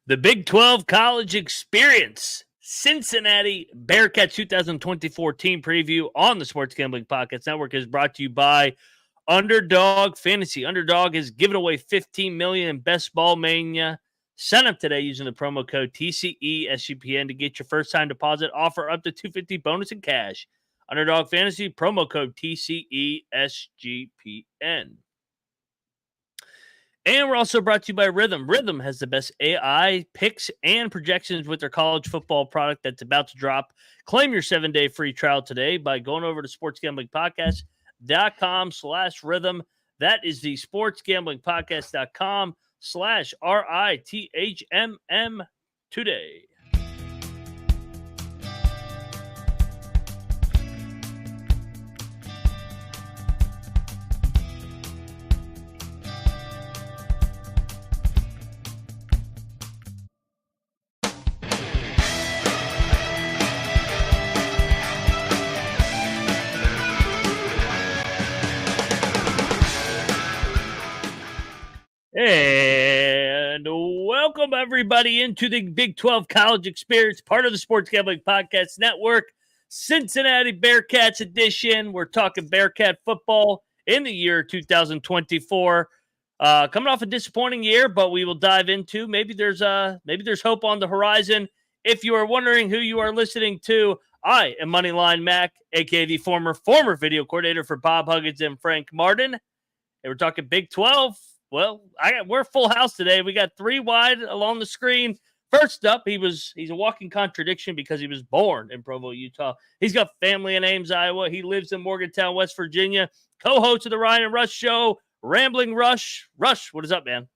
The Big 12 College Experience, Cincinnati Bearcats 2024 team preview on the Sports Gambling Podcast Network is brought to you by Underdog Fantasy. Underdog is giving away $15 million in Best Ball Mania. Sign up today using the promo code TCESGPN to get your first time deposit offer up to $250 bonus in cash. Underdog Fantasy, promo code TCESGPN. And we're also brought to you by Rhythm. Rhythm has the best AI picks and projections with their college football product that's about to drop. Claim your 7-day free trial today by going over to sportsgamblingpodcast.com/rhythm. That is the sportsgamblingpodcast.com/RITHMM today. And welcome, everybody, into the Big 12 College Experience, part of the Sports Gambling Podcast Network, Cincinnati Bearcats edition. We're talking Bearcat football in the year 2024. Coming off a disappointing year, but we will dive into maybe there's hope on the horizon. If you are wondering who you are listening to, I am Moneyline Mac, aka the former video coordinator for Bob Huggins and Frank Martin. And we're talking Big 12. Well, we're full house today. We got three wide along the screen. First up, he's a walking contradiction because he was born in Provo, Utah. He's got family in Ames, Iowa. He lives in Morgantown, West Virginia. Co-host of the Ryan and Rush Show, Rambling Rush. Rush, what is up, man?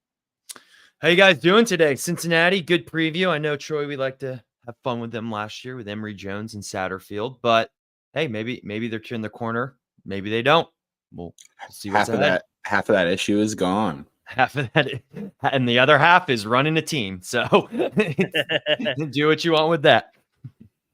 How you guys doing today? Cincinnati, good preview. I know, Troy, we like to have fun with them last year with Emory Jones and Satterfield, but hey, maybe they're turning the corner. Maybe they don't. We'll see what's ahead. Half of that issue is gone. Half of that, and the other half is running a team. So do what you want with that.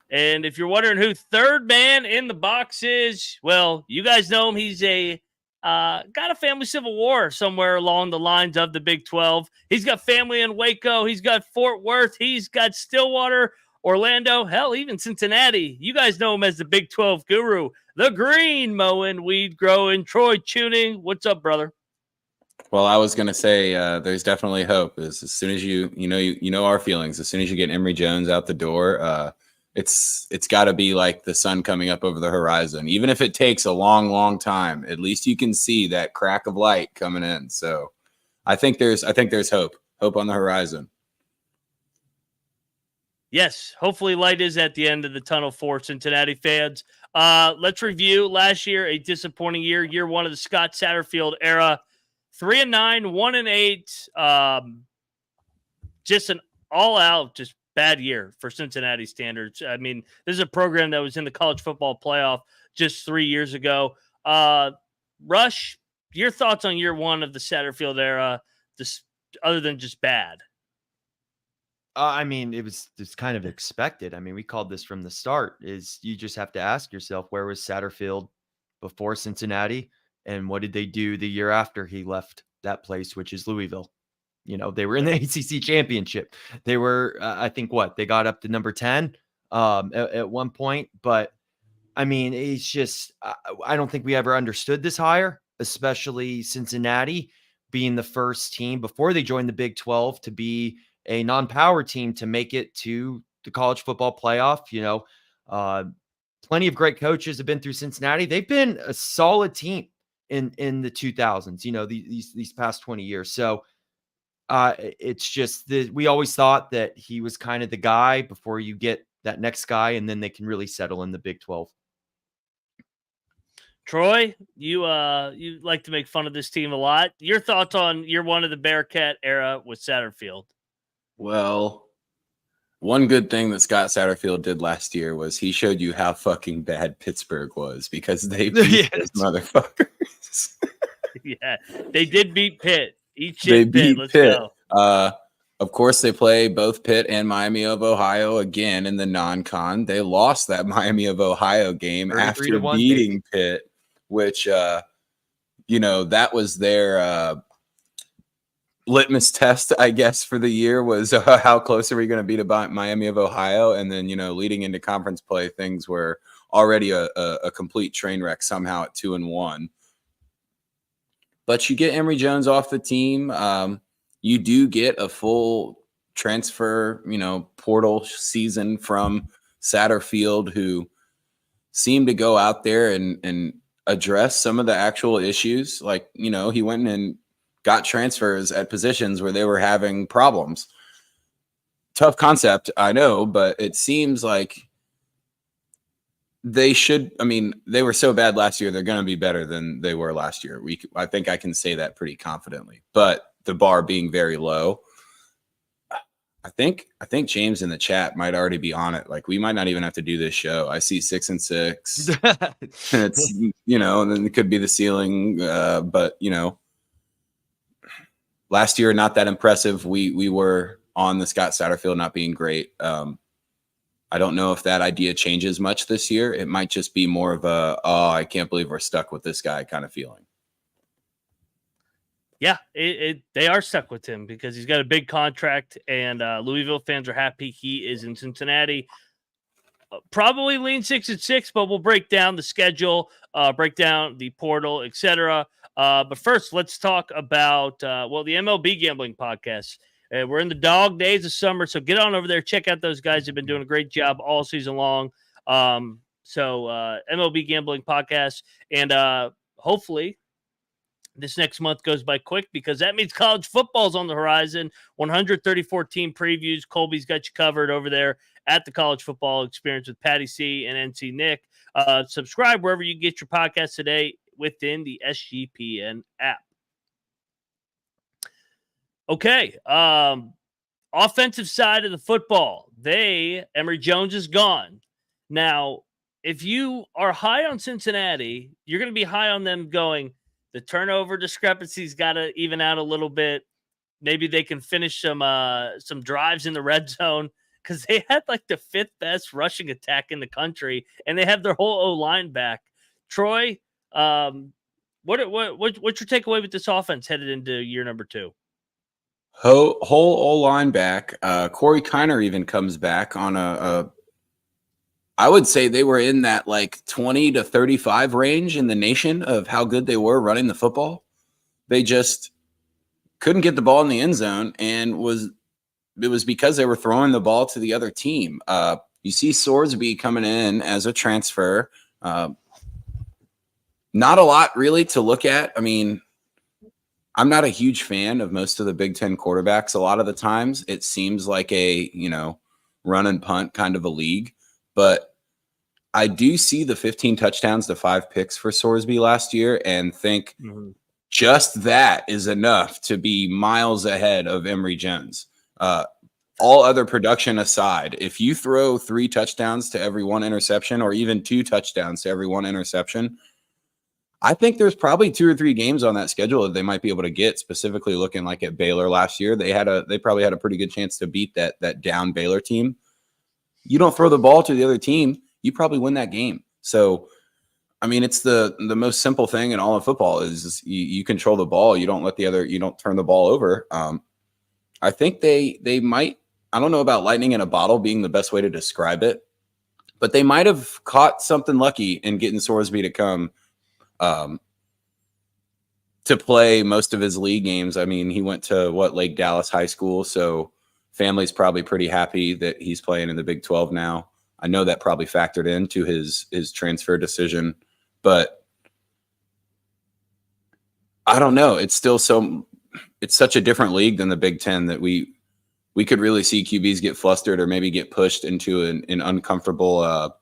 And if you're wondering who third man in the box is, well, you guys know him. He's got a family civil war somewhere along the lines of the Big 12. He's got family in Waco. He's got Fort Worth. He's got Stillwater, Orlando, hell, even Cincinnati. You guys know him as the Big 12 guru, the green mowing, weed growing, Troy Tuning. What's up, brother? Well, I was going to say there's definitely hope. As soon as you know our feelings, as soon as you get Emory Jones out the door, it's got to be like the sun coming up over the horizon. Even if it takes a long, long time, at least you can see that crack of light coming in. So I think there's hope on the horizon. Yes, hopefully light is at the end of the tunnel for Cincinnati fans. Let's review last year, a disappointing year one of the Scott Satterfield era. 3-9, 1-8. Just an all-out, just bad year for Cincinnati standards. I mean, this is a program that was in the college football playoff just 3 years ago. Rush, your thoughts on year one of the Satterfield era, other than just bad? I mean, it was just kind of expected. I mean, we called this from the start. Is you just have to ask yourself, where was Satterfield before Cincinnati? And what did they do the year after he left that place, which is Louisville? You know, they were in the ACC championship. They were, I think, they got up to number 10 at one point. But, I mean, it's just, I don't think we ever understood this hire, especially Cincinnati being the first team before they joined the Big 12 to be a non-power team to make it to the college football playoff. You know, plenty of great coaches have been through Cincinnati. They've been a solid team in the 2000s, you know, these past 20 years. So it's just that we always thought that he was kind of the guy before you get that next guy, and then they can really settle in the Big 12. Troy, you like to make fun of this team a lot. Your thoughts on year one of the Bearcat era with Satterfield? Well, one good thing that Scott Satterfield did last year was he showed you how fucking bad Pittsburgh was, because they beat those motherfuckers. Yeah, they did beat Pitt. Let's go. Of course, they play both Pitt and Miami of Ohio again in the non-con. They lost that Miami of Ohio game after beating Pitt, which, that was their litmus test, I guess, for the year was how close are we going to be to Miami of Ohio? And then, leading into conference play, things were already a complete train wreck somehow at 2-1. But you get Emory Jones off the team. You do get a full transfer, portal season from Satterfield, who seemed to go out there and address some of the actual issues. Like, he went and got transfers at positions where they were having problems. Tough concept, I know, but it seems like they were so bad last year, they're going to be better than they were last year. I think I can say that pretty confidently, but the bar being very low, I think James in the chat might already be on it. Like, we might not even have to do this show. I see 6-6. It's, and then it could be the ceiling. But, last year, not that impressive. We were on the Scott Satterfield not being great. I don't know if that idea changes much this year. It might just be more of I can't believe we're stuck with this guy kind of feeling. Yeah, they are stuck with him because he's got a big contract, and Louisville fans are happy he is in Cincinnati. Probably lean 6-6, but we'll break down the schedule, break down the portal, etc. But first, let's talk about the MLB gambling podcast. We're in the dog days of summer, so get on over there. Check out those guys. They've been doing a great job all season long. MLB gambling podcast, and hopefully this next month goes by quick because that means college football's on the horizon. 134 team previews. Colby's got you covered over there at the College Football Experience with Patty C and NC Nick. Subscribe wherever you get your podcast today within the SGPN app. Okay. Offensive side of the football. Emory Jones is gone. Now, if you are high on Cincinnati, you're going to be high on them going, the turnover discrepancy's got to even out a little bit. Maybe they can finish some drives in the red zone because they had like the 5th best rushing attack in the country, and they have their whole O-line back. Troy, what's your takeaway with this offense headed into year number 2? Whole O-line back. Corey Kiner even comes back on I would say they were in that like 20 to 35 range in the nation of how good they were running the football. They just couldn't get the ball in the end zone, and it was because they were throwing the ball to the other team. You see Sorsby coming in as a transfer. Not a lot really to look at. I mean, I'm not a huge fan of most of the Big Ten quarterbacks. A lot of the times it seems like a, run and punt kind of a league. But I do see the 15 touchdowns to 5 picks for Sorsby last year and think just that is enough to be miles ahead of Emory Jones. All other production aside, if you throw 3 touchdowns to every 1 interception or even 2 touchdowns to every 1 interception, I think there's probably 2 or 3 games on that schedule that they might be able to get, specifically looking like at Baylor last year. They probably had a pretty good chance to beat that down Baylor team. You don't throw the ball to the other team, you probably win that game. So, I mean, it's the most simple thing in all of football is you control the ball. You don't turn the ball over. I think they might, I don't know about lightning in a bottle being the best way to describe it, but they might have caught something lucky in getting Sorsby to come to play most of his league games. I mean, he went to Lake Dallas High School, so family's probably pretty happy that he's playing in the Big 12 now. I know that probably factored into his transfer decision, but I don't know. It's still it's such a different league than the Big 10 that we could really see QBs get flustered or maybe get pushed into an uncomfortable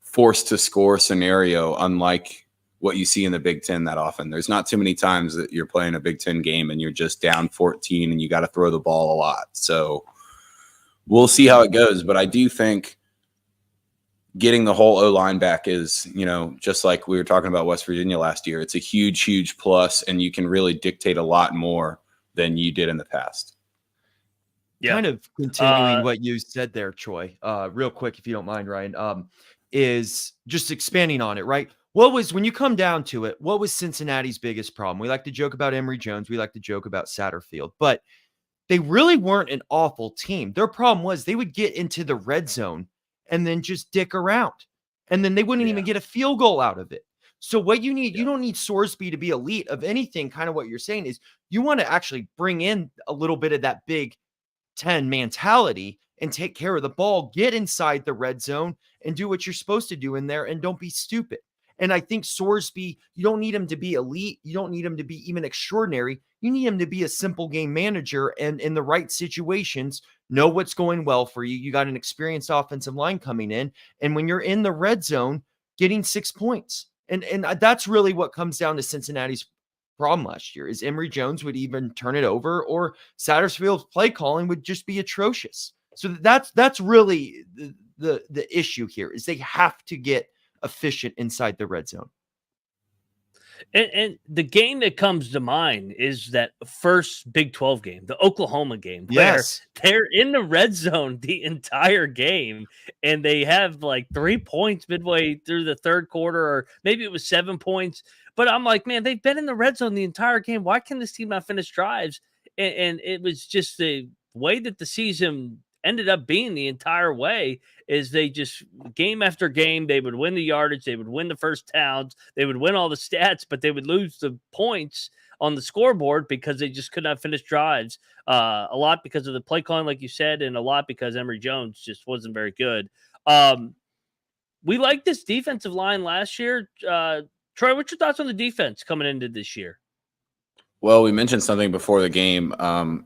forced to score scenario, unlike what you see in the Big 10 that often. There's not too many times that you're playing a Big 10 game and you're just down 14 and you got to throw the ball a lot. So we'll see how it goes. But I do think getting the whole O-line back is, just like we were talking about West Virginia last year, it's a huge, huge plus, and you can really dictate a lot more than you did in the past. Yeah. Kind of continuing what you said there, Troy, real quick, if you don't mind, Ryan, is just expanding on it, right? when you come down to it, what was Cincinnati's biggest problem? We like to joke about Emory Jones. We like to joke about Satterfield, but they really weren't an awful team. Their problem was they would get into the red zone and then just dick around. And then they wouldn't even get a field goal out of it. So what you need, you don't need Sorsby to be elite of anything. Kind of what you're saying is you want to actually bring in a little bit of that Big Ten mentality and take care of the ball, get inside the red zone and do what you're supposed to do in there and don't be stupid. And I think Sorsby, you don't need him to be elite. You don't need him to be even extraordinary. You need him to be a simple game manager and in the right situations, know what's going well for you. You got an experienced offensive line coming in. And when you're in the red zone, getting 6 points. And that's really what comes down to Cincinnati's problem last year is Emory Jones would even turn it over or Satterfield's play calling would just be atrocious. So that's really the issue here is they have to get efficient inside the red zone. And the game that comes to mind is that first Big 12 game, the Oklahoma game, where they're in the red zone the entire game, and they have like 3 points midway through the third quarter, or maybe it was 7 points. But I'm like, man, they've been in the red zone the entire game. Why can this team not finish drives? And it was just the way that the season ended up being the entire way is they just game after game, they would win the yardage, they would win the first downs, they would win all the stats, but they would lose the points on the scoreboard because they just could not finish drives. A lot because of the play calling, like you said, and a lot because Emory Jones just wasn't very good. We liked this defensive line last year. Troy, what's your thoughts on the defense coming into this year? Well, we mentioned something before the game.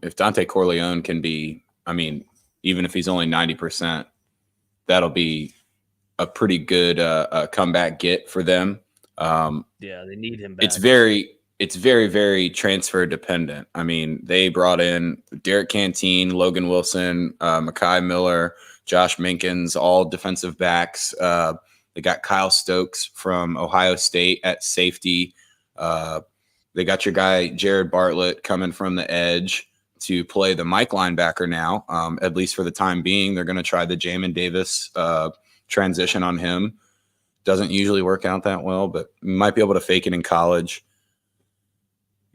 If Dontay Corleone can be, even if he's only 90%, that'll be a pretty good comeback get for them. They need him back. It's very, very transfer dependent. They brought in Derek Canteen, Logan Wilson, Mekhi Miller, Josh Minkins, all defensive backs. They got Kyle Stokes from Ohio State at safety. They got your guy, Jared Bartlett, coming from the edge to play the Mike linebacker now, at least for the time being. They're going to try the Jamin Davis transition on him. Doesn't usually work out that well, but might be able to fake it in college.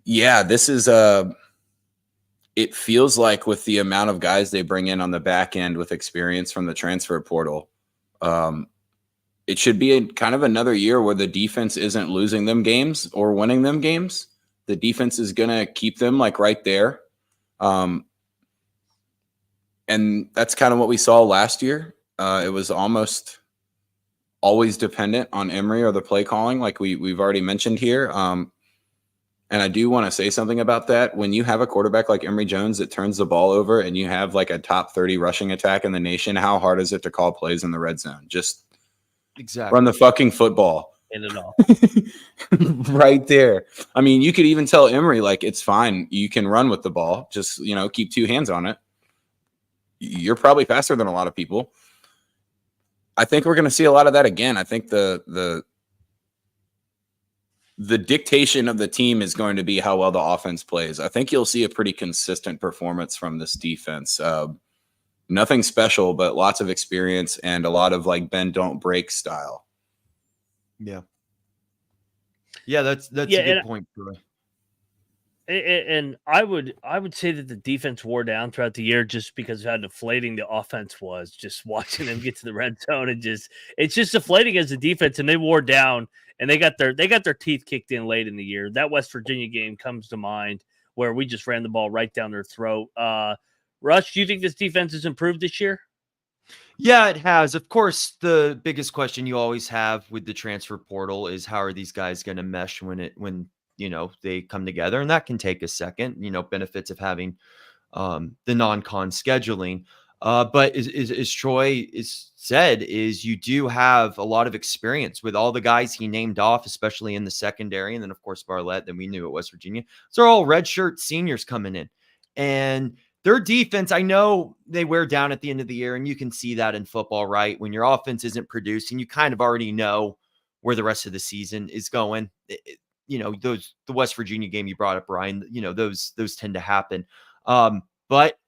Yeah, this is it feels like with the amount of guys they bring in on the back end with experience from the transfer portal, it should be kind of another year where the defense isn't losing them games or winning them games. The defense is going to keep them like right there. And that's kind of what we saw last year. It was almost always dependent on Emory or the play calling, like we've already mentioned here. And I do want to say something about that. When you have a quarterback like Emory Jones that turns the ball over and you have like a top 30 rushing attack in the nation, how hard is it to call plays in the red zone? Just run the fucking football. In and all. Right there. You could even tell Emory, like, it's fine. You can run with the ball. Just, keep 2 hands on it. You're probably faster than a lot of people. I think we're going to see a lot of that again. I think the dictation of the team is going to be how well the offense plays. I think you'll see a pretty consistent performance from this defense. Nothing special, but lots of experience and a lot of like bend, don't break style. Yeah. Yeah, that's a good point, Troy. And I would say that the defense wore down throughout the year just because of how deflating the offense was. Just watching them get to the red zone and it's just deflating as a defense, and they wore down and they got their teeth kicked in late in the year. That West Virginia game comes to mind where we just ran the ball right down their throat. Rush, do you think this defense has improved this year? Yeah, it has. Of course, the biggest question you always have with the transfer portal is how are these guys going to mesh when they come together, and that can take a second. Benefits of having the non-con scheduling. But as Troy said, is you do have a lot of experience with all the guys he named off, especially in the secondary, and then of course Bartlett. Then we knew at West Virginia, so they're all redshirt seniors coming in, and their defense, I know they wear down at the end of the year, and you can see that in football, right? When your offense isn't producing, you kind of already know where the rest of the season is going. The West Virginia game you brought up, Brian, those tend to happen. But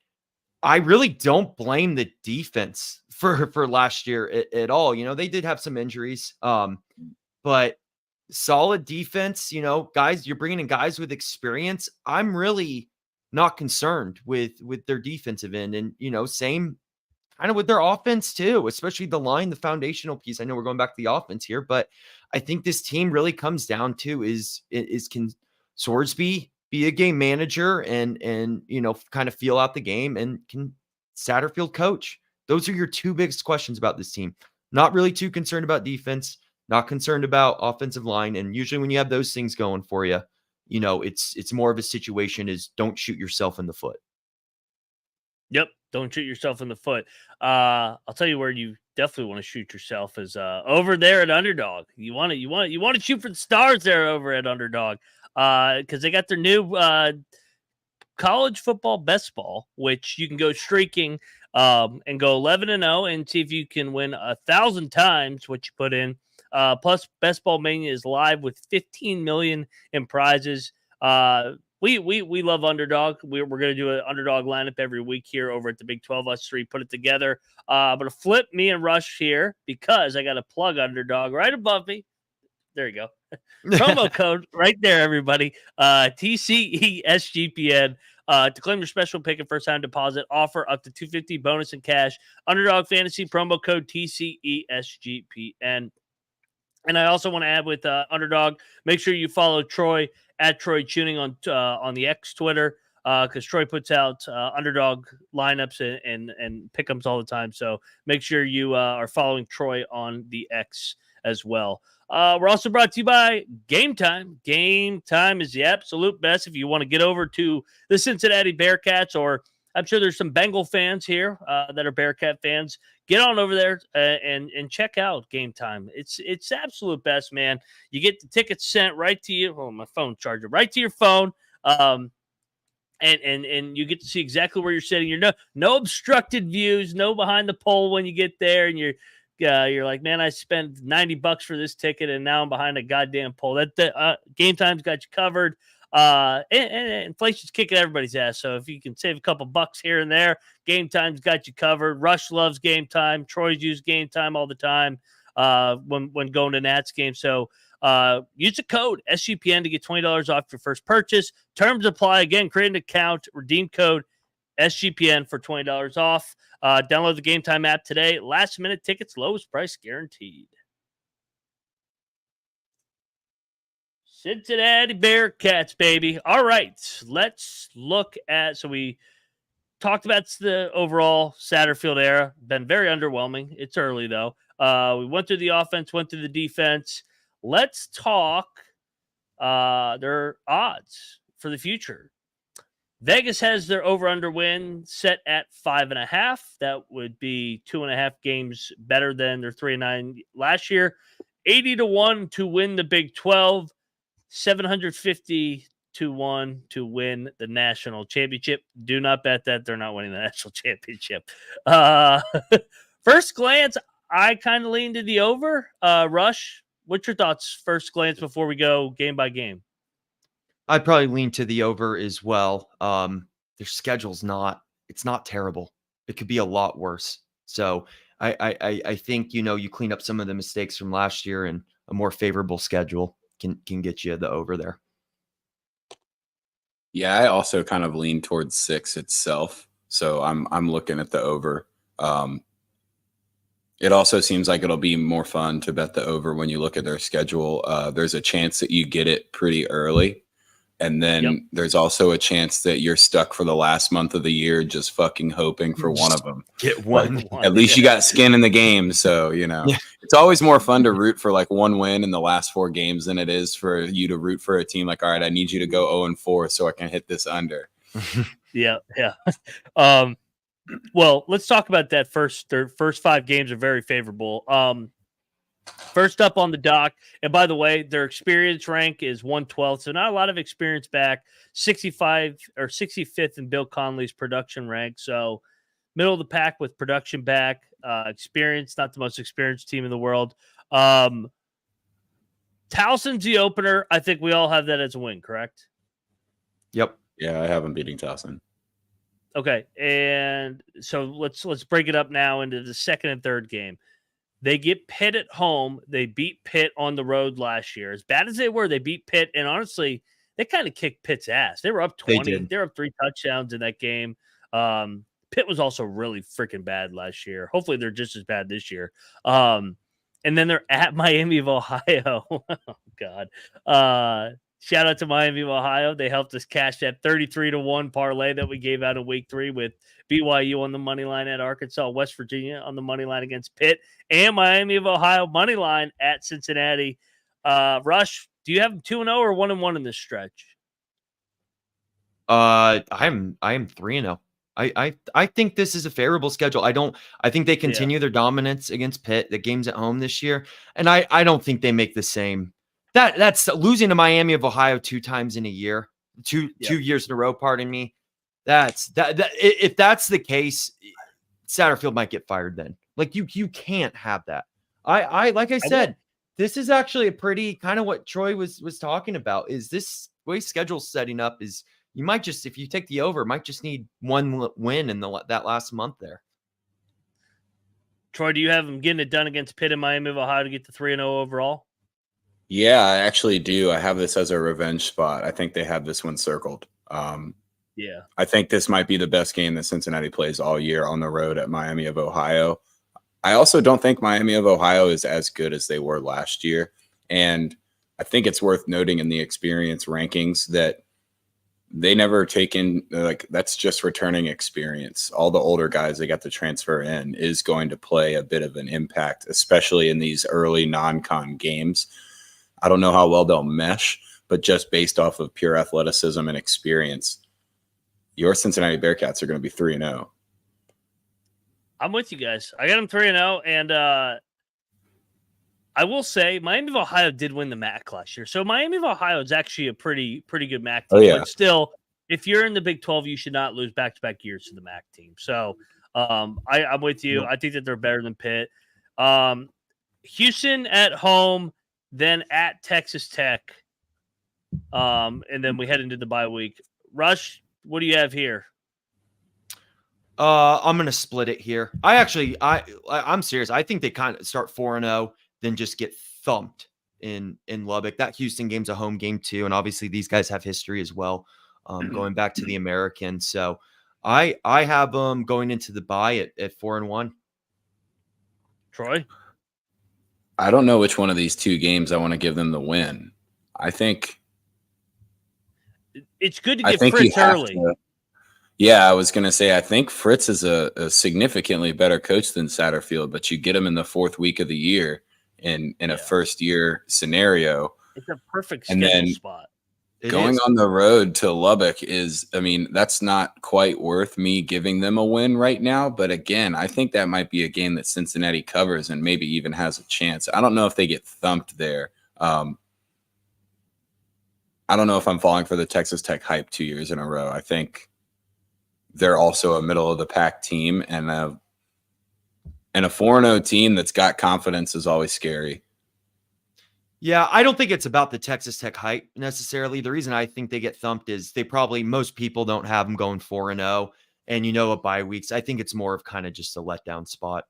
I really don't blame the defense for last year at all. They did have some injuries, but solid defense, guys, you're bringing in guys with experience. I'm really not concerned with their defensive end. And, same kind of with their offense too, especially the line, the foundational piece. I know we're going back to the offense here, but I think this team really comes down to is can Sorsby be a game manager and kind of feel out the game, and can Satterfield coach? Those are your two biggest questions about this team. Not really too concerned about defense, not concerned about offensive line. And usually when you have those things going for you, it's more of a situation is don't shoot yourself in the foot. Yep. Don't shoot yourself in the foot. I'll tell you where you definitely want to shoot yourself is over there at Underdog. You want to shoot for the stars there over at Underdog because they got their new college football best ball, which you can go streaking and go 11-0 and see if you can win 1,000 times what you put in. Plus, Best Ball Mania is live with 15 million in prizes. We love Underdog. We're going to do an Underdog lineup every week here over at the Big 12. Us three put it together. I'm going to flip me and Rush here because I got to plug Underdog right above me. There you go. Promo code right there, everybody. TCESGPN. To claim your special pick and first time deposit offer up to $250 bonus in cash. Underdog Fantasy promo code TCESGPN. And I also want to add with Underdog, make sure you follow Troy at Troy Tuning on the X Twitter because Troy puts out Underdog lineups and pick'ems all the time. So make sure you are following Troy on the X as well. We're also brought to you by Game Time. Game Time is the absolute best if you want to get over to the Cincinnati Bearcats, or I'm sure there's some Bengal fans here that are Bearcat fans. Get on over there and check out Game Time. It's absolute best, man. You get the tickets sent right to you. Oh, my phone charger right to your phone. And you get to see exactly where you're sitting. You're no obstructed views, no behind the pole when you get there, and you're like, man, I spent $90 for this ticket, and now I'm behind a goddamn pole. That Game Time's got you covered. And inflation's kicking everybody's ass. So if you can save a couple bucks here and there, Game Time's got you covered. Rush loves Game Time. Troy's used Game Time all the time when going to Nats games. So use the code SGPN to get $20 off your first purchase. Terms apply. Again, create an account, redeem code SGPN for $20 off. Download the Game Time app today. Last minute tickets, lowest price guaranteed. Cincinnati Bearcats, baby. All right, let's look at. So we talked about the overall Satterfield era. Been very underwhelming. It's early though. We went through the offense, went through the defense. Let's talk their odds for the future. Vegas has their over/under win set at 5.5. That would be 2.5 games better than their 3-9 last year. 80-1 to win the Big 12. 750-1 to win the national championship. Do not bet that they're not winning the national championship. First glance, I kind of lean to the over. Rush, what's your thoughts first glance before we go game by game? I'd probably lean to the over as well. Their schedule's not terrible. It could be a lot worse. So I think, you clean up some of the mistakes from last year, and a more favorable schedule can get you the over there. Yeah, I also kind of lean towards 6 itself. So I'm looking at the over. It also seems like it'll be more fun to bet the over when you look at their schedule. There's a chance that you get it pretty early. And then there's also a chance that you're stuck for the last month of the year just fucking hoping for one of them. Get one. At least you got skin in the game. So, it's always more fun to root for like one win in the last 4 games than it is for you to root for a team like, all right, I need you to go 0-4 so I can hit this under. Yeah. Well, let's talk about that first. Their first 5 games are very favorable. First up on the dock, and by the way, their experience rank is 112th, so not a lot of experience back. 65 or 65th in Bill Connolly's production rank, so middle of the pack with production back. Experience, not the most experienced team in the world. Towson's the opener. I think we all have that as a win, correct? Yep. Yeah, I have them beating Towson. Okay, and so let's break it up now into the second and third game. They get Pitt at home. They beat Pitt on the road last year. As bad as they were, they beat Pitt. And honestly, they kind of kicked Pitt's ass. They were up 20. They were up 3 touchdowns in that game. Pitt was also really freaking bad last year. Hopefully they're just as bad this year. And then they're at Miami of Ohio. Oh, God. Shout out to Miami of Ohio. They helped us cash that 33-1 parlay that we gave out in week 3 with BYU on the money line at Arkansas, West Virginia on the money line against Pitt, and Miami of Ohio money line at Cincinnati. Rush, do you have 2-0 or 1-1 in this stretch? I am 3-0. I think this is a favorable schedule. I think they continue their dominance against Pitt. The game's at home this year, and I don't think they make the same. That's losing to Miami of Ohio 2 times in a year, two years in a row. Pardon me. If that's the case, Satterfield might get fired then. Like you can't have that. Like I said, this is actually a pretty kind of what Troy was talking about. Is this way schedule's setting up? Is you might just, if you take the over, might just need 1 win in that last month there. Troy, do you have them getting it done against Pitt and Miami of Ohio to get to 3-0 overall? Yeah, I actually do. I have this as a revenge spot. I think they have this one circled. I think this might be the best game that Cincinnati plays all year on the road at Miami of Ohio. I also don't think Miami of Ohio is as good as they were last year. And I think it's worth noting in the experience rankings that they never taken, like, that's just returning experience. All the older guys they got to transfer in is going to play a bit of an impact, especially in these early non-con games. I don't know how well they'll mesh, but just based off of pure athleticism and experience, your Cincinnati Bearcats are going to be 3-0. I'm with you guys. I got them 3-0, and I will say Miami of Ohio did win the MAC last year. So Miami of Ohio is actually a pretty good MAC team. But still, if you're in the Big 12, you should not lose back-to-back years to the MAC team. So I'm with you. I think that they're better than Pitt. Houston at home, then at Texas Tech. And then we head into the bye week. Rush, what do you have here? I'm going to split it here. I'm serious. I think they kind of start 4-0, then just get thumped in Lubbock. That Houston game's a home game too, and obviously these guys have history as well, going back to the American. So I have them going into the bye at 4-1. Troy? I don't know which one of these 2 games I want to give them the win. I think it's good to get Fritz early. Yeah, I was going to say, I think Fritz is a significantly better coach than Satterfield, but you get him in the 4th week of the year in a first-year scenario. It's a perfect schedule spot. Going on the road to Lubbock is, I mean, that's not quite worth me giving them a win right now. But again, I think that might be a game that Cincinnati covers and maybe even has a chance. I don't know if they get thumped there. I don't know if I'm falling for the Texas Tech hype 2 years in a row. I think they're also a middle-of-the-pack team, and a 4-0 team that's got confidence is always scary. Yeah, I don't think it's about the Texas Tech hype necessarily. The reason I think they get thumped is most people don't have them going 4-0, and a bye weeks. I think it's more of kind of just a letdown spot,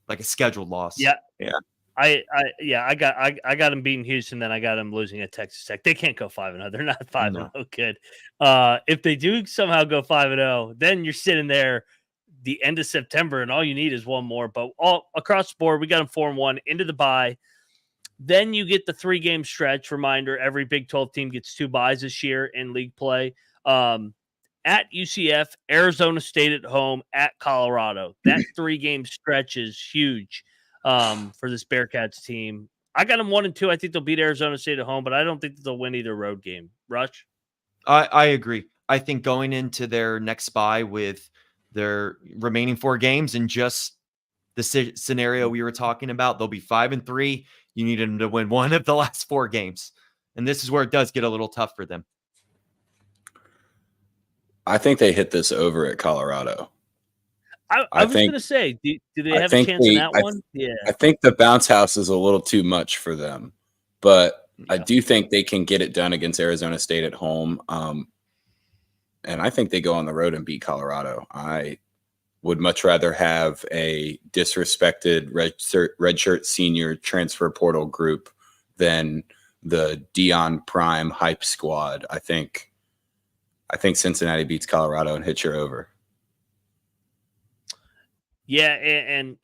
like a scheduled loss. Yeah. I got them beating Houston, then I got them losing at Texas Tech. They can't go 5-0. They're not 5-0 good. If they do somehow go 5-0, then you're sitting there the end of September, and all you need is one more. But all across the board, we got them 4-1 into the bye. Then you get the 3-game stretch. Reminder: every Big 12 team gets 2 byes this year in league play. At UCF, Arizona State at home, at Colorado. That 3-game stretch is huge. For this Bearcats team. I got them 1-2. I think they'll beat Arizona State at home, but I don't think that they'll win either road game. Rush? I agree. I think going into their next bye with their remaining 4 games and just the scenario we were talking about, they'll be 5-3. You need them to win 1 of the last 4 games. And this is where it does get a little tough for them. I think they hit this over at Colorado. I was going to say, do they have a chance in that one? Yeah. I think the bounce house is a little too much for them, but I do think they can get it done against Arizona State at home. And I think they go on the road and beat Colorado. I would much rather have a disrespected redshirt senior transfer portal group than the Dion Prime hype squad. I think Cincinnati beats Colorado and hits your over. Yeah, and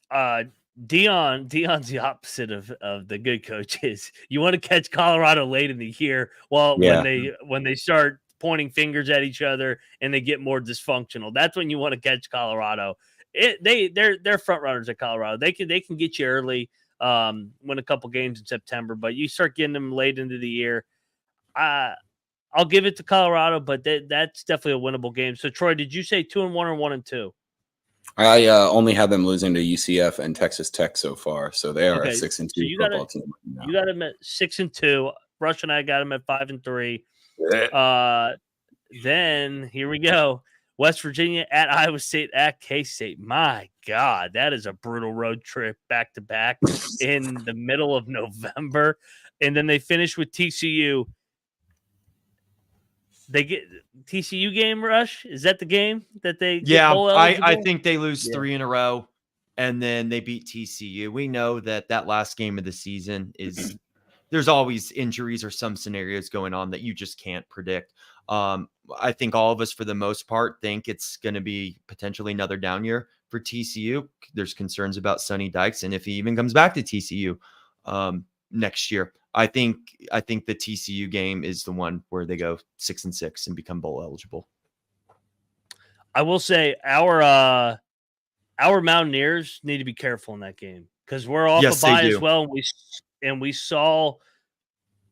Dion's the opposite of the good coaches. You want to catch Colorado late in the year, when they start pointing fingers at each other and they get more dysfunctional. That's when you want to catch Colorado. They're front runners at Colorado. They can get you early, win a couple games in September, but you start getting them late into the year. I'll give it to Colorado, but that's definitely a winnable game. So Troy, did you say 2-1 or 1-2? I only have them losing to UCF and Texas Tech so far, so they are a 6-2 football team. You got them at 6-2. Rush and I got them at 5-3. Then here we go. West Virginia at Iowa State at K-State. My God, that is a brutal road trip back to back in the middle of November. And then they finish with TCU. They get TCU game, Rush. Is that the game that they? Yeah, I think they lose 3 in a row, and then they beat TCU. We know that last game of the season is there's always injuries or some scenarios going on that you just can't predict. I think all of us, for the most part, think it's going to be potentially another down year for TCU. There's concerns about Sonny Dykes, and if he even comes back to TCU next year. I think the TCU game is the one where they go 6-6 and become bowl eligible. I will say our Mountaineers need to be careful in that game because we're off the bye as well, and we saw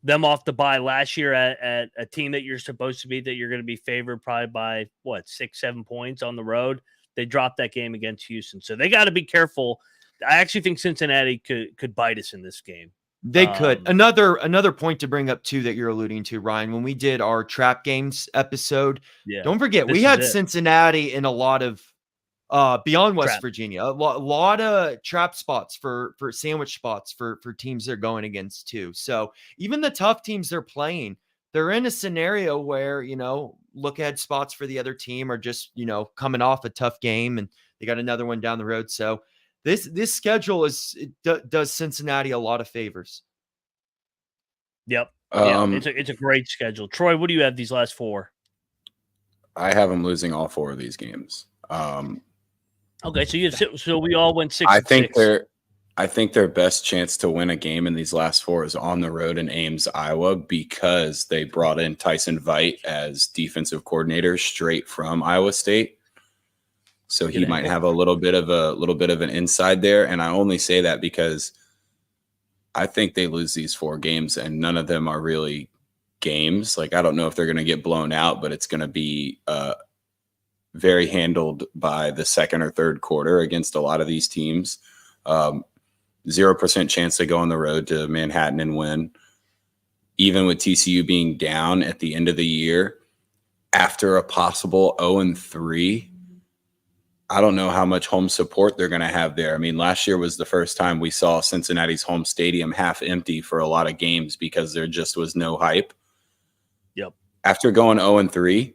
them off the bye last year at a team that you're supposed to be, that you're going to be favored probably by 6-7 points on the road. They dropped that game against Houston, so they got to be careful. I actually think Cincinnati could bite us in this game. They could. Another point to bring up too that you're alluding to, Ryan, when we did our trap games episode, don't forget we had Cincinnati in a lot of beyond West Virginia, a lot of trap spots for sandwich spots for teams they're going against too. So even the tough teams they're playing, they're in a scenario where, look ahead spots for the other team are just, coming off a tough game and they got another one down the road. So this schedule does Cincinnati a lot of favors. Yep. It's a great schedule. Troy, what do you have these last 4? I have them losing all 4 of these games. Okay, so we all went 6-6. I think their best chance to win a game in these last 4 is on the road in Ames, Iowa, because they brought in Tyson Veidt as defensive coordinator straight from Iowa State. So he might have a little bit of an inside there. And I only say that because I think they lose these 4 games and none of them are really games. Like, I don't know if they're going to get blown out, but it's going to be very handled by the second or third quarter against a lot of these teams. 0% chance to go on the road to Manhattan and win. Even with TCU being down at the end of the year after a possible 0-3, I don't know how much home support they're going to have there. I mean, last year was the first time we saw Cincinnati's home stadium half empty for a lot of games because there just was no hype. Yep. After going 0-3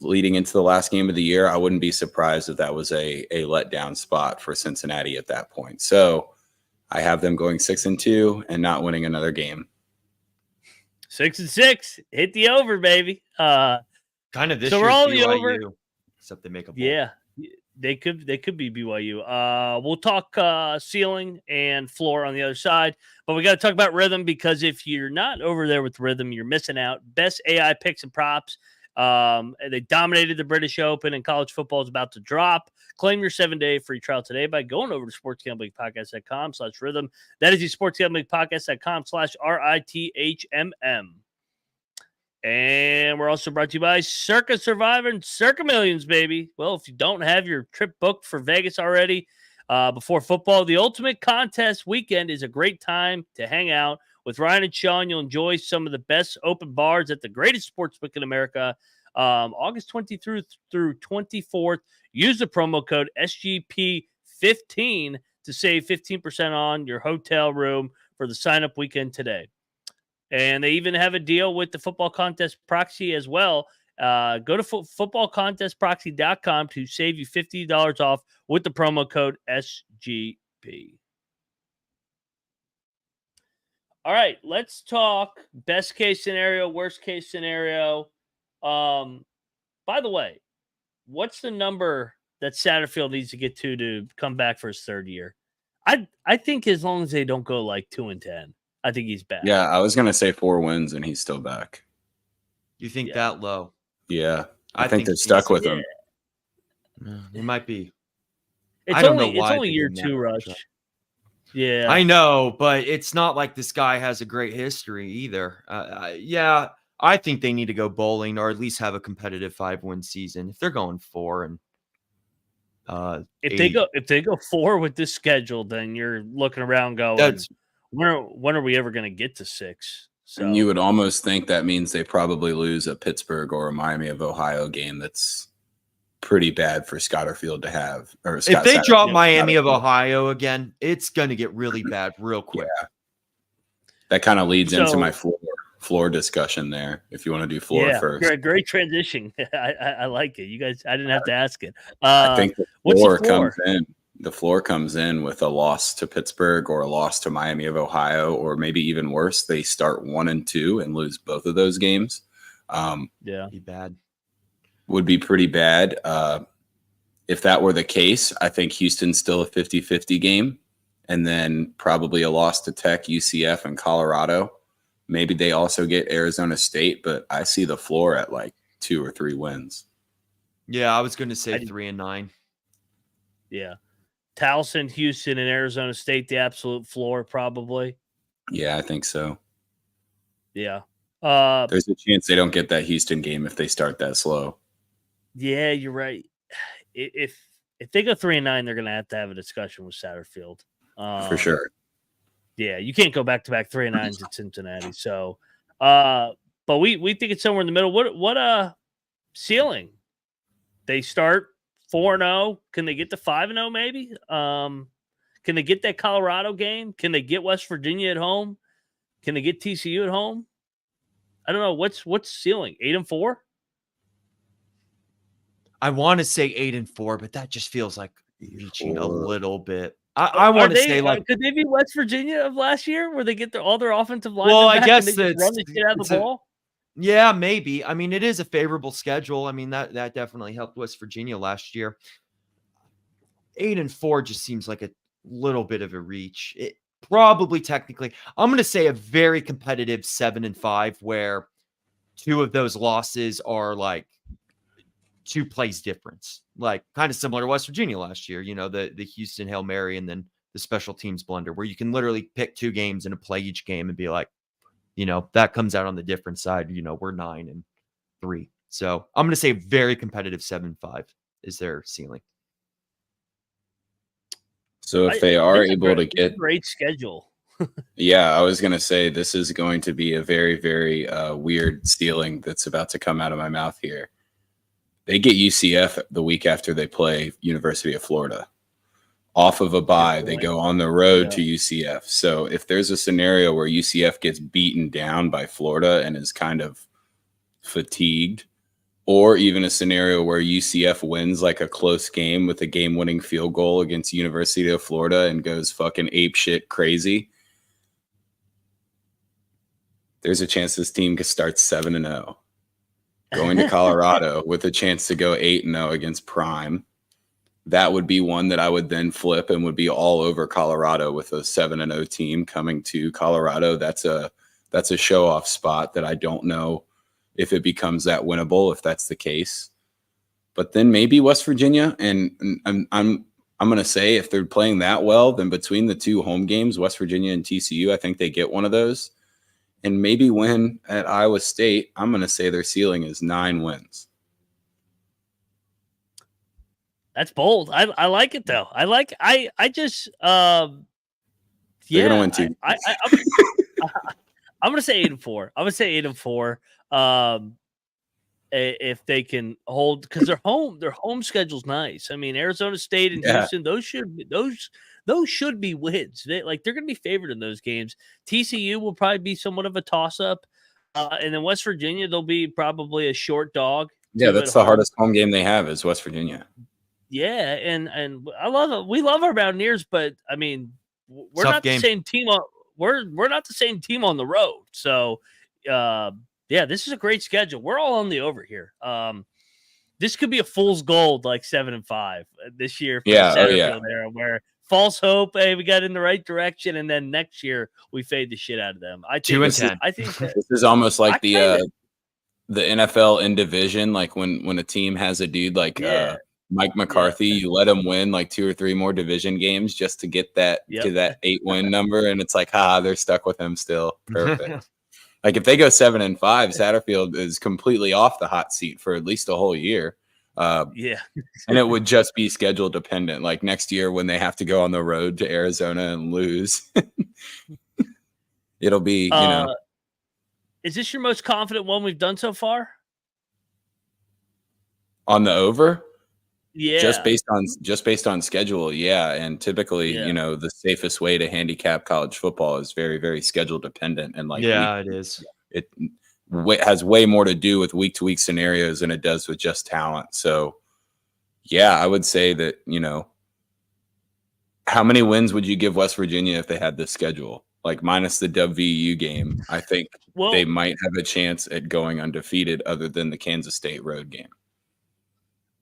leading into the last game of the year, I wouldn't be surprised if that was a letdown spot for Cincinnati at that point. So I have them going 6-2 and not winning another game. 6-6, hit the over, baby. Kind of this year's BYU, over. Except they make a bowl. Yeah. They could be BYU. We'll talk ceiling and floor on the other side, but we got to talk about Rhythm because if you're not over there with Rhythm, you're missing out. Best AI picks and props. They dominated the British Open, and college football is about to drop. Claim your 7-day free trial today by going over to sportsgamblingpodcast.com/rhythm. That is the sportsgamblingpodcast.com/RITHMM. And we're also brought to you by Circa Survivor and Circa Millions, baby. Well, if you don't have your trip booked for Vegas already before football, the ultimate contest weekend is a great time to hang out with Ryan and Sean. You'll enjoy some of the best open bars at the greatest sportsbook in America. August 23rd through 24th. Use the promo code SGP15 to save 15% on your hotel room for the sign-up weekend today. And they even have a deal with the football contest proxy as well. Go to footballcontestproxy.com to save you $50 off with the promo code SGP. All right, let's talk best case scenario, worst case scenario. By the way, what's the number that Satterfield needs to get to come back for his third year? I think as long as they don't go like 2-10, I think he's back. Yeah, I was gonna say 4 wins and he's still back. You think that low? Yeah, I think they're stuck with him. It might be. It's only year 2, Rush. Yeah, I know, but it's not like this guy has a great history either. Yeah, I think they need to go bowling or at least have a competitive 5-win season. If they're going 4 and if they go 4 with this schedule, then you're looking around going, when are we ever going to get to 6? So, and you would almost think that means they probably lose a Pittsburgh or a Miami of Ohio game that's pretty bad for Scotterfield to have. Or if they drop Miami of Ohio again, it's going to get really bad real quick. Yeah. That kind of leads into my floor discussion there. If you want to do floor first, great transition. I like it. You guys, I didn't have to ask it. I think the floor comes in. The floor comes in with a loss to Pittsburgh or a loss to Miami of Ohio, or maybe even worse, they start 1-2 and lose both of those games. Be bad. Would be pretty bad. If that were the case, I think Houston's still a 50-50 game, and then probably a loss to Tech, UCF, and Colorado. Maybe they also get Arizona State, but I see the floor at like 2 or 3 wins. Yeah, I was going to say 3-9. Yeah. Towson, Houston, and Arizona State, the absolute floor, probably. Yeah, I think so. Yeah. There's a chance they don't get that Houston game if they start that slow. Yeah, you're right. If they go 3-9, they're going to have a discussion with Satterfield. For sure. Yeah, you can't go back-to-back 3-9s at Cincinnati. So, but we think it's somewhere in the middle. What ceiling? They start 4-0. Can they get to 5-0 maybe? Can they get that Colorado game? Can they get West Virginia at home? Can they get TCU at home? I don't know. What's ceiling? 8-4? I want to say 8-4, but that just feels like reaching a little bit. I want to say like, could they be West Virginia of last year, where they get all their offensive line? Well, I guess they run the shit out of the ball. Yeah, maybe. I mean, it is a favorable schedule. I mean, that definitely helped West Virginia last year. 8-4 just seems like a little bit of a reach. It probably technically, I'm going to say a very competitive 7-5, where 2 of those losses are like 2 plays difference, like kind of similar to West Virginia last year, the Houston Hail Mary and then the special teams blunder, where you can literally pick 2 games and play each game and be like, that comes out on the different side. We're 9-3. So I'm going to say very competitive 7-5 is their ceiling. So if they are able to get great schedule. Yeah, I was going to say this is going to be a very, very weird ceiling that's about to come out of my mouth here. They get UCF the week after they play University of Florida. Off of a bye, they go on the road to UCF. So if there's a scenario where UCF gets beaten down by Florida and is kind of fatigued, or even a scenario where UCF wins like a close game with a game-winning field goal against University of Florida and goes fucking apeshit crazy, there's a chance this team could start 7-0. Going to Colorado with a chance to go 8-0 against Prime. That would be one that I would then flip and would be all over Colorado with a 7-0 team coming to Colorado. That's a show-off spot that I don't know if it becomes that winnable, if that's the case. But then maybe West Virginia, and I'm going to say if they're playing that well, then between the 2 home games, West Virginia and TCU, I think they get one of those. And maybe win at Iowa State. I'm going to say their ceiling is 9 wins. That's bold. I like it though. I just they're going to win 2. I'm going to say 8-4. I'm going to say 8-4. If they can hold, because their home schedule's nice. I mean, Arizona State and Houston, those should be wins. They're going to be favored in those games. TCU will probably be somewhat of a toss up, and then West Virginia, they'll be probably a short dog. Yeah, that's the hardest home game they have is West Virginia. Yeah, and I love it. We love our Mountaineers, but I mean, we're Tough not game. the same team on we're not the same team on the road. So, yeah, this is a great schedule. We're all on the over here. This could be a fool's gold, like 7-5 this year for the Satterfield era, where false hope, hey, we got in the right direction, and then next year we fade the shit out of them. I think 2-10. I think this is almost like the NFL in division, like when a team has a dude like Mike McCarthy, you let him win like 2 or 3 more division games just to get that to that 8-win number, and it's like, they're stuck with him still. Perfect. Like if they go 7-5, Satterfield is completely off the hot seat for at least a whole year. And it would just be schedule dependent. Like next year when they have to go on the road to Arizona and lose, it'll be, Is this your most confident one we've done so far? On the over? Yeah. Just based on schedule, yeah. And typically, the safest way to handicap college football is very, very schedule dependent. And it is. It has way more to do with week to week scenarios than it does with just talent. So, yeah, I would say that, how many wins would you give West Virginia if they had this schedule? Like minus the WVU game, I think they might have a chance at going undefeated other than the Kansas State road game.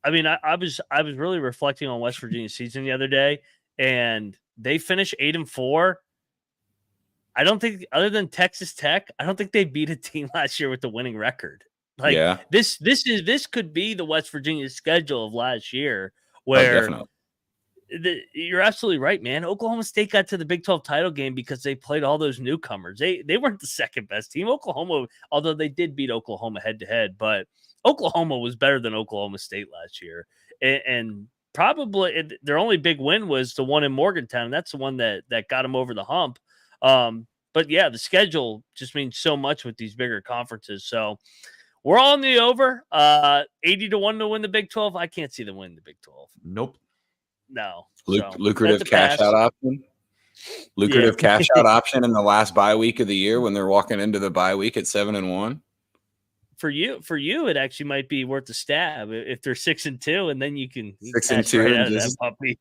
I mean, I was really reflecting on West Virginia's season the other day, and they finished 8-4. I don't think, other than Texas Tech, I don't think they beat a team last year with the winning record. Like this could be the West Virginia schedule of last year, where you're absolutely right, man. Oklahoma State got to the Big 12 title game because they played all those newcomers. They weren't the second best team. Oklahoma, although they did beat Oklahoma head to head, but Oklahoma was better than Oklahoma State last year. And probably their only big win was the one in Morgantown. And that's the one that got them over the hump. But yeah, the schedule just means so much with these bigger conferences. So we're all in the over. 80-1 to win the Big 12. I can't see them win the Big 12. Nope. No. Lucrative cash out option. Cash out option in the last bye week of the year when they're walking into the bye week at 7-1. For you, it actually might be worth a stab if they're 6-2, and then you can 6-2 right and just that puppy.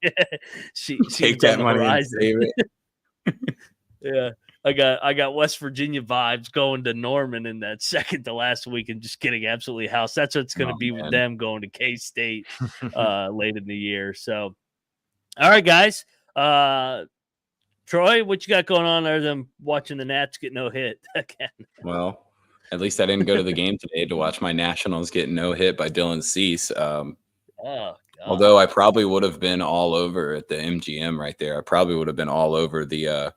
take that money and save it. Yeah, I got West Virginia vibes going to Norman in that second to last week and just getting absolutely housed. That's what it's going to be with them going to K-State late in the year. So, all right, guys. Troy, what you got going on other than watching the Nats get no hit again? Well, at least I didn't go to the game today to watch my Nationals get no hit by Dylan Cease. Although I probably would have been all over at the MGM right there. I probably would have been all over the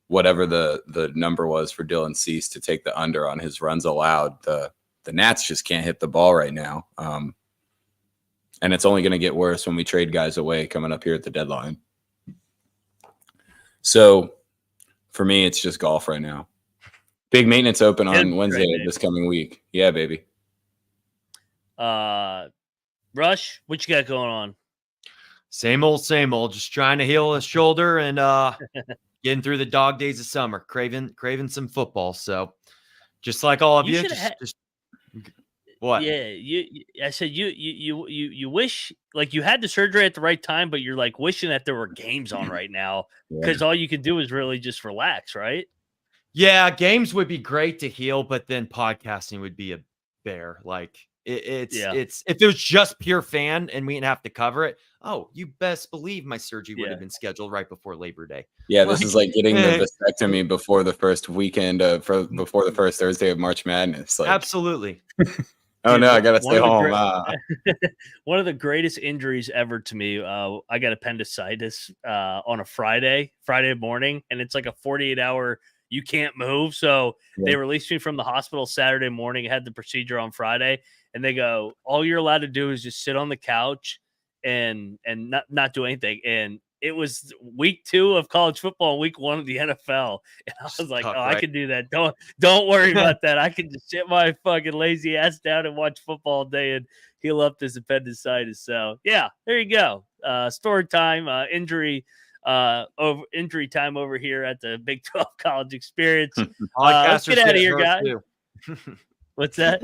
whatever the number was for Dylan Cease to take the under on his runs allowed. The Nats just can't hit the ball right now. And it's only going to get worse when we trade guys away coming up here at the deadline. So for me, it's just golf right now. Big maintenance open on Wednesday this coming week. Yeah, baby. Rush, what you got going on? Same old. Just trying to heal his shoulder and getting through the dog days of summer. Craving some football. So just like all of you, just what? Yeah, I said you wish like you had the surgery at the right time, but you're like wishing that there were games on right now because all you could do is really just relax, right? Yeah, games would be great to heal, but then podcasting would be a bear. Like it's if it was just pure fan and we didn't have to cover it. Oh, you best believe my surgery would have been scheduled right before Labor Day. Yeah, this is like getting the vasectomy before the first weekend before the first Thursday of March Madness. Like, absolutely. Oh no, I gotta stay home. One of the greatest injuries ever to me. I got appendicitis on a Friday morning, and it's like a 48-hour. You can't move. So they released me from the hospital Saturday morning. I had the procedure on Friday, and they go, all you're allowed to do is just sit on the couch and not do anything. And it was week 2 of college football and week 1 of the NFL. And I was like, I can do that. Don't worry about that. I can just sit my fucking lazy ass down and watch football all day and heal up this appendicitis. So yeah, there you go. Story time, injury time over here at the Big 12 College Experience. Let's get out of here, guys. What's that?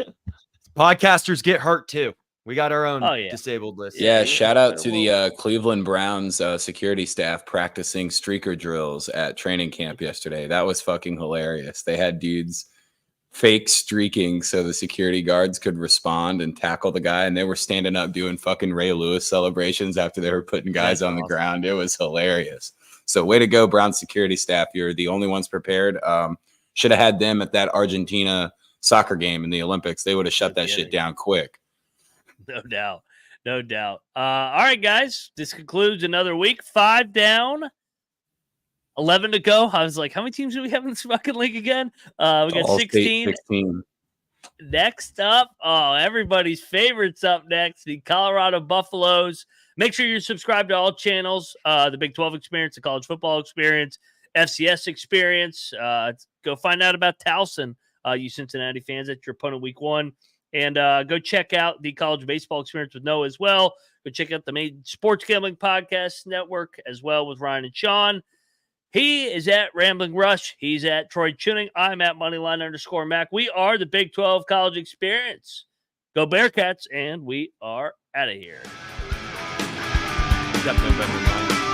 Podcasters get hurt too. We got our own Oh, yeah. disabled list. Yeah, shout out to the Cleveland Browns security staff practicing streaker drills at training camp yesterday. That was fucking hilarious. They had dudes fake streaking so the security guards could respond and tackle the guy, and they were standing up doing fucking Ray Lewis celebrations after they were putting guys on the ground. It was hilarious. So way to go, Brown security staff. You're the only ones prepared. Should have had them at that Argentina soccer game in the Olympics. They would have shut that shit down quick. No doubt. No doubt. All right, guys. This concludes another week. 5 down, 11 to go. I was like, how many teams do we have in this fucking league again? We got 16. Next up, everybody's favorites up next, the Colorado Buffaloes. Make sure you're subscribed to all channels, the Big 12 Experience, the College Football Experience, FCS Experience. Go find out about Towson, you Cincinnati fans. That's your opponent week 1. And go check out the College Baseball Experience with Noah as well. Go check out the main Sports Gambling Podcast Network as well with Ryan and Sean. He is at Rambling Rush. He's at Troy Tuning. I'm at Moneyline_Mac. We are the Big 12 College Experience. Go Bearcats, and we are out of here. Got November 9th.